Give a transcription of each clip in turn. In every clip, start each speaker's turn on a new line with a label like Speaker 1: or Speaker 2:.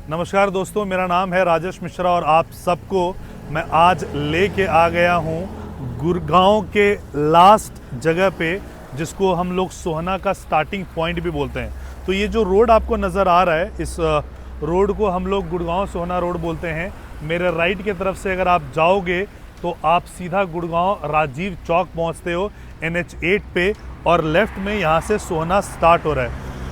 Speaker 1: नमस्कार दोस्तों, मेरा नाम है राजेश मिश्रा और आप सबको मैं आज लेके आ गया हूँ गुड़गांव के लास्ट जगह पे, जिसको हम लोग सोहना का स्टार्टिंग पॉइंट भी बोलते हैं। तो ये जो रोड आपको नज़र आ रहा है, इस रोड को हम लोग गुड़गांव सोहना रोड बोलते हैं। मेरे राइट की तरफ से अगर आप जाओगे तो आप सीधा गुड़गांव राजीव चौक पहुँचते हो NH8 पे, और लेफ़्ट में यहाँ से सोहना स्टार्ट हो रहा है।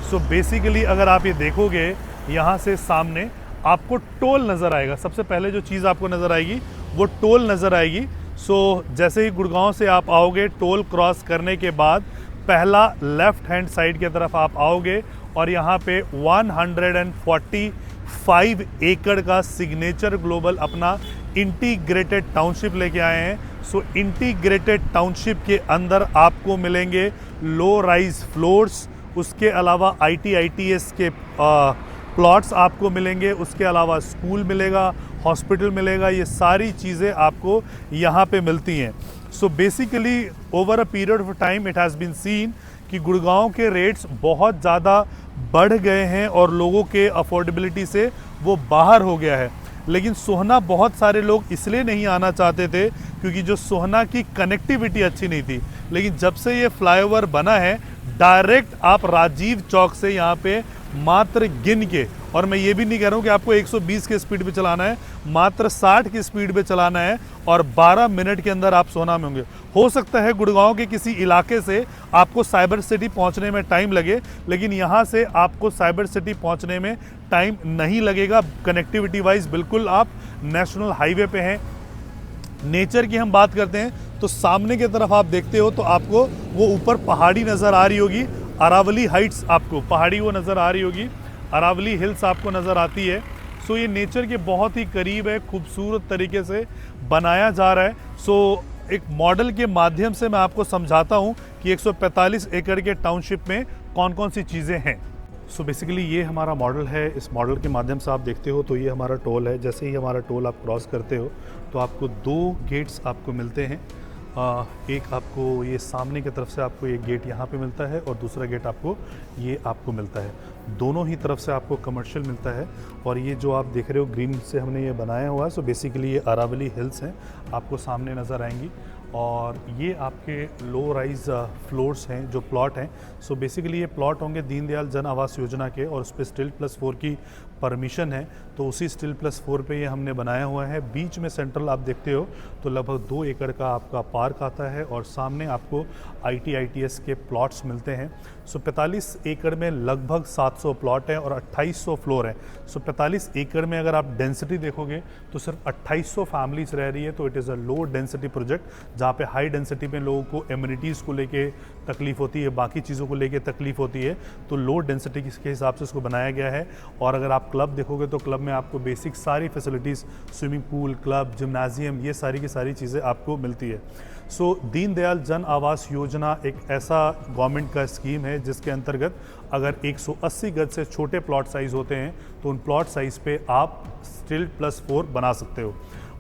Speaker 1: सो बेसिकली अगर आप ये देखोगे, यहाँ से सामने आपको टोल नज़र आएगा। सबसे पहले जो चीज़ आपको नज़र आएगी वो टोल नज़र आएगी। सो जैसे ही गुड़गांव से आप आओगे, टोल क्रॉस करने के बाद पहला लेफ़्ट हैंड साइड की तरफ आप आओगे और यहाँ पे 145 एकड़ का सिग्नेचर ग्लोबल अपना इंटीग्रेटेड टाउनशिप लेके आए हैं। सो इंटीग्रेटेड टाउनशिप के अंदर आपको मिलेंगे लो राइज फ्लोर्स, उसके अलावा ITS के प्लॉट्स आपको मिलेंगे, उसके अलावा स्कूल मिलेगा, हॉस्पिटल मिलेगा। ये सारी चीज़ें आपको यहाँ पे मिलती हैं। So basically over a period of time it has been seen कि गुड़गांव के रेट्स बहुत ज़्यादा बढ़ गए हैं और लोगों के अफोर्डेबिलिटी से वो बाहर हो गया है। लेकिन सोहना बहुत सारे लोग इसलिए नहीं आना चाहते थे क्योंकि जो सोहना की कनेक्टिविटी अच्छी नहीं थी। लेकिन जब से ये फ्लाईओवर बना है, डायरेक्ट आप राजीव चौक से यहाँ पे मात्र गिन के, और मैं ये भी नहीं कह रहा हूँ कि आपको 120 के स्पीड पे चलाना है, मात्र 60 की स्पीड पे चलाना है और 12 मिनट के अंदर आप सोहना में होंगे। हो सकता है गुड़गांव के किसी इलाके से आपको साइबर सिटी पहुँचने में टाइम लगे, लेकिन यहाँ से आपको साइबर सिटी पहुँचने में टाइम नहीं लगेगा। कनेक्टिविटी वाइज बिल्कुल आप नेशनल हाईवे पे हैं। नेचर की हम बात करते हैं तो सामने की तरफ आप देखते हो तो आपको वो ऊपर पहाड़ी नज़र आ रही होगी, अरावली हाइट्स आपको पहाड़ी वो नज़र आ रही होगी, अरावली हिल्स आपको नज़र आती है। सो ये नेचर के बहुत ही करीब है, खूबसूरत तरीके से बनाया जा रहा है। सो एक मॉडल के माध्यम से मैं आपको समझाता हूँ कि 145 एकड़ के टाउनशिप में कौन कौन सी चीज़ें हैं। सो बेसिकली ये हमारा मॉडल है। इस मॉडल के माध्यम से आप देखते हो तो ये हमारा टोल है। जैसे ही हमारा टोल आप क्रॉस करते हो तो आपको 2 गेट्स आपको मिलते हैं। एक आपको ये सामने की तरफ से आपको एक गेट यहाँ पे मिलता है और दूसरा गेट आपको मिलता है। दोनों ही तरफ से आपको कमर्शियल मिलता है। और ये जो आप देख रहे हो ग्रीन से हमने ये बनाया हुआ है, सो बेसिकली ये अरावली हिल्स हैं, आपको सामने नज़र आएंगी। और ये आपके लो राइज फ्लोर्स हैं जो प्लॉट हैं। सो बेसिकली ये प्लॉट होंगे दीनदयाल जन आवास योजना के, और उस पर Still+4 की परमिशन है। तो उसी Still+4 पे ये हमने बनाया हुआ है। बीच में सेंट्रल आप देखते हो तो लगभग 2 एकड़ का आपका पार्क आता है और सामने आपको ITS के प्लॉट्स मिलते हैं। सो 45 एकड़ में लगभग 700 प्लॉट हैं और 2800 फ्लोर हैं। सो 45 एकड़ में अगर आप डेंसिटी देखोगे तो सिर्फ 2800 फैमिलीज रह रही है। तो it is a low density project, जहाँ पे हाई डेंसिटी पे लोगों को एमिनिटीज़ को लेके तकलीफ होती है, बाकी चीज़ों को लेके तकलीफ होती है। तो लो डेंसिटी के हिसाब से इसको बनाया गया है। और अगर आप क्लब देखोगे तो क्लब में आपको बेसिक सारी facilities, swimming pool, club, gymnasium, ये सारी की सारी चीज़ें आपको मिलती है। सो दीनदयाल जन आवास योजना एक ऐसा गवर्नमेंट का स्कीम है जिसके अंतर्गत अगर 180 गज से छोटे प्लॉट साइज़ होते हैं तो उन प्लॉट साइज़ पे आप Still+4 बना सकते हो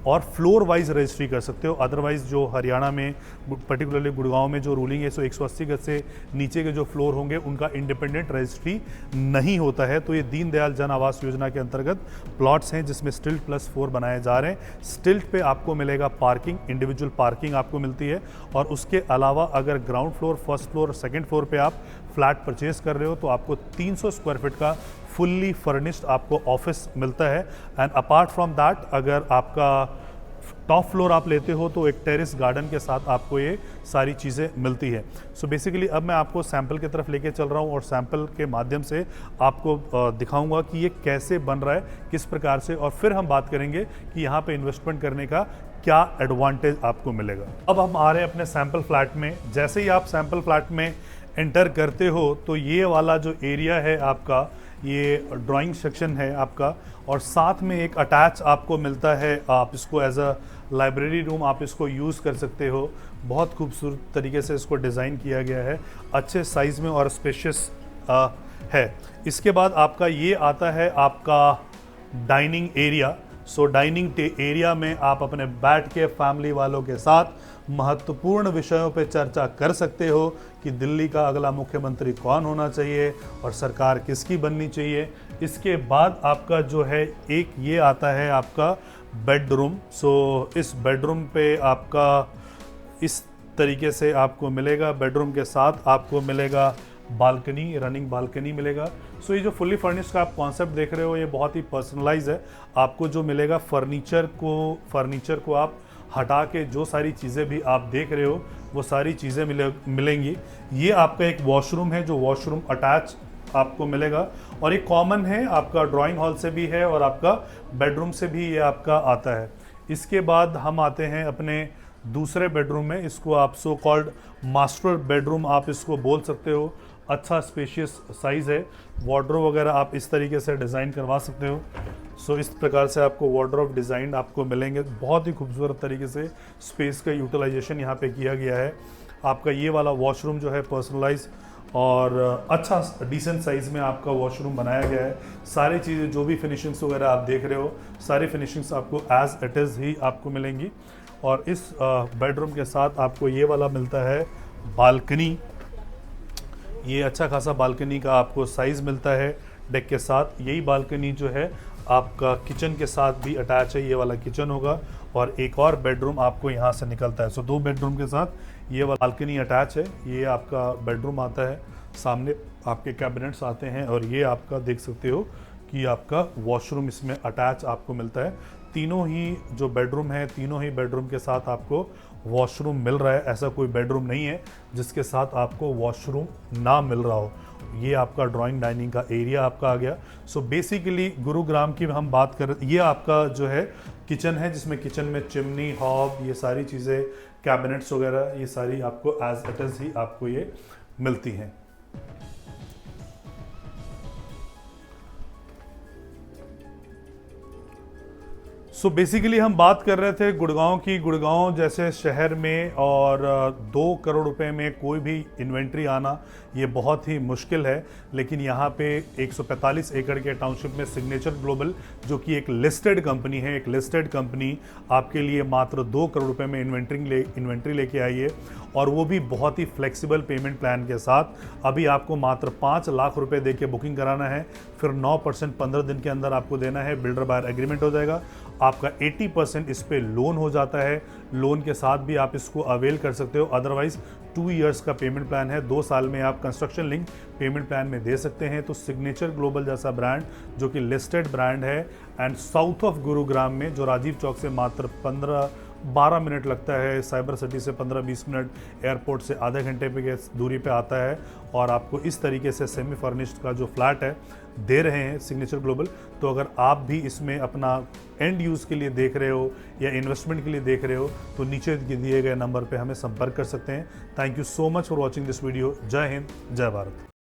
Speaker 1: और फ्लोर वाइज रजिस्ट्री कर सकते हो। अदरवाइज़ जो हरियाणा में पर्टिकुलरली गुड़गांव में जो रूलिंग है, सो 180 गज से नीचे के जो फ्लोर होंगे उनका इंडिपेंडेंट रजिस्ट्री नहीं होता है। तो ये दीनदयाल जन आवास योजना के अंतर्गत प्लॉट्स हैं जिसमें Still+4 बनाए जा रहे हैं। स्टिल्ट पे आपको मिलेगा पार्किंग, इंडिविजुअल पार्किंग आपको मिलती है। और उसके अलावा अगर ग्राउंड फ्लोर, फर्स्ट फ्लोर और सेकेंड फ्लोर पर आप फ्लैट परचेज कर रहे हो तो आपको 300 स्क्वायर फीट का फुल्ली फर्निश्ड आपको ऑफिस मिलता है। एंड अपार्ट फ्रॉम दैट अगर आपका टॉप फ्लोर आप लेते हो तो एक टेरेस गार्डन के साथ आपको ये सारी चीज़ें मिलती है। सो बेसिकली अब मैं आपको सैंपल की तरफ लेके चल रहा हूँ और सैंपल के माध्यम से आपको दिखाऊंगा कि ये कैसे बन रहा है, किस प्रकार से, और फिर हम बात करेंगे कि यहाँ पे इन्वेस्टमेंट करने का क्या एडवांटेज आपको मिलेगा। अब हम आ रहे हैं अपने सैंपल फ्लैट में। जैसे ही आप सैंपल फ्लैट में एंटर करते हो तो ये वाला जो एरिया है आपका, ये ड्राइंग सेक्शन है आपका, और साथ में एक अटैच आपको मिलता है। आप इसको एज अ लाइब्रेरी रूम आप इसको यूज़ कर सकते हो। बहुत खूबसूरत तरीके से इसको डिज़ाइन किया गया है, अच्छे साइज़ में और स्पेशियस है। इसके बाद आपका ये आता है आपका डाइनिंग एरिया। सो डाइनिंग एरिया में आप अपने बैठ के फैमिली वालों के साथ महत्वपूर्ण विषयों पे चर्चा कर सकते हो कि दिल्ली का अगला मुख्यमंत्री कौन होना चाहिए और सरकार किसकी बननी चाहिए। इसके बाद आपका जो है एक ये आता है आपका बेडरूम। सो इस बेडरूम पे आपका इस तरीके से आपको मिलेगा। बेडरूम के साथ आपको मिलेगा बालकनी, रनिंग बालकनी मिलेगा। सो ये जो फुल्ली फर्निश्ड का आप कॉन्सेप्ट देख रहे हो ये बहुत ही पर्सनलाइज है। आपको जो मिलेगा फर्नीचर को आप हटा के जो सारी चीज़ें भी आप देख रहे हो वो सारी चीज़ें मिलेंगी। ये आपका एक वॉशरूम है जो वॉशरूम अटैच आपको मिलेगा और एक कॉमन है आपका ड्राइंग हॉल से भी है और आपका बेडरूम से भी ये आपका आता है। इसके बाद हम आते हैं अपने दूसरे बेडरूम में। इसको आप सो कॉल्ड मास्टर बेडरूम आप इसको बोल सकते हो। अच्छा स्पेशियस साइज़ है। वार्डरोब वगैरह आप इस तरीके से डिज़ाइन करवा सकते हो। सो इस प्रकार से आपको वार्डरोब डिज़ाइन आपको मिलेंगे। बहुत ही खूबसूरत तरीके से स्पेस का यूटिलाइजेशन यहाँ पे किया गया है। आपका ये वाला वॉशरूम जो है पर्सनलाइज और अच्छा डिसेंट साइज़ में आपका वॉशरूम बनाया गया है। सारी चीज़ें जो भी फिनिशिंग्स वगैरह आप देख रहे हो सारी फिनिशिंग्स आपको एज इट इज़ ही आपको मिलेंगी। और इस बेडरूम के साथ आपको ये वाला मिलता है बालकनी। ये अच्छा खासा बालकनी का आपको साइज़ मिलता है डेक के साथ। यही बालकनी जो है आपका किचन के साथ भी अटैच है। ये वाला किचन होगा और एक और बेडरूम आपको यहाँ से निकलता है। सो 2 बेडरूम के साथ ये वाला बालकनी अटैच है। ये आपका बेडरूम आता है। सामने आपके कैबिनेट्स आते हैं और ये आपका देख सकते हो कि आपका वॉशरूम इसमें अटैच आपको मिलता है। तीनों ही जो बेडरूम है तीनों ही बेडरूम के साथ आपको वॉशरूम मिल रहा है। ऐसा कोई बेडरूम नहीं है जिसके साथ आपको वॉशरूम ना मिल रहा हो। ये आपका ड्राइंग डाइनिंग का एरिया आपका आ गया। सो बेसिकली गुरुग्राम की हम बात कर, ये आपका जो है किचन है जिसमें किचन में चिमनी, हॉब, ये सारी चीज़ें, कैबिनेट्स वगैरह ये सारी आपको एज इट इज़ ही आपको ये मिलती हैं। सो बेसिकली हम बात कर रहे थे गुड़गांव की। गुड़गांव जैसे शहर में और 2 करोड़ रुपए में कोई भी इन्वेंट्री आना ये बहुत ही मुश्किल है। लेकिन यहाँ पे 145 एकड़ के टाउनशिप में सिग्नेचर ग्लोबल जो कि एक लिस्टेड कंपनी है, एक लिस्टेड कंपनी आपके लिए मात्र 2 करोड़ रुपए में इन्वेंट्री लेके आई है और वो भी बहुत ही फ्लेक्सिबल पेमेंट प्लान के साथ। अभी आपको मात्र 5 लाख रुपए दे के बुकिंग कराना है, फिर 9% 15 दिन के अंदर आपको देना है। बिल्डर बायर एग्रीमेंट हो जाएगा। आपका 80% इस पे लोन हो जाता है। लोन के साथ भी आप इसको अवेल कर सकते हो। अदरवाइज 2 इयर्स का पेमेंट प्लान है। 2 साल में आप कंस्ट्रक्शन लिंक पेमेंट प्लान में दे सकते हैं। तो सिग्नेचर ग्लोबल जैसा ब्रांड जो कि लिस्टेड ब्रांड है एंड साउथ ऑफ गुरुग्राम में जो राजीव चौक से मात्र 12 मिनट लगता है, साइबर सिटी से 15-20 मिनट, एयरपोर्ट से आधे घंटे पे दूरी पे आता है और आपको इस तरीके से सेमी फर्निश्ड का जो फ्लैट है दे रहे हैं सिग्नेचर ग्लोबल। तो अगर आप भी इसमें अपना एंड यूज़ के लिए देख रहे हो या इन्वेस्टमेंट के लिए देख रहे हो तो नीचे दिए गए नंबर पे हमें संपर्क कर सकते हैं। Thank you so much for watching this video. जय हिंद, जय भारत।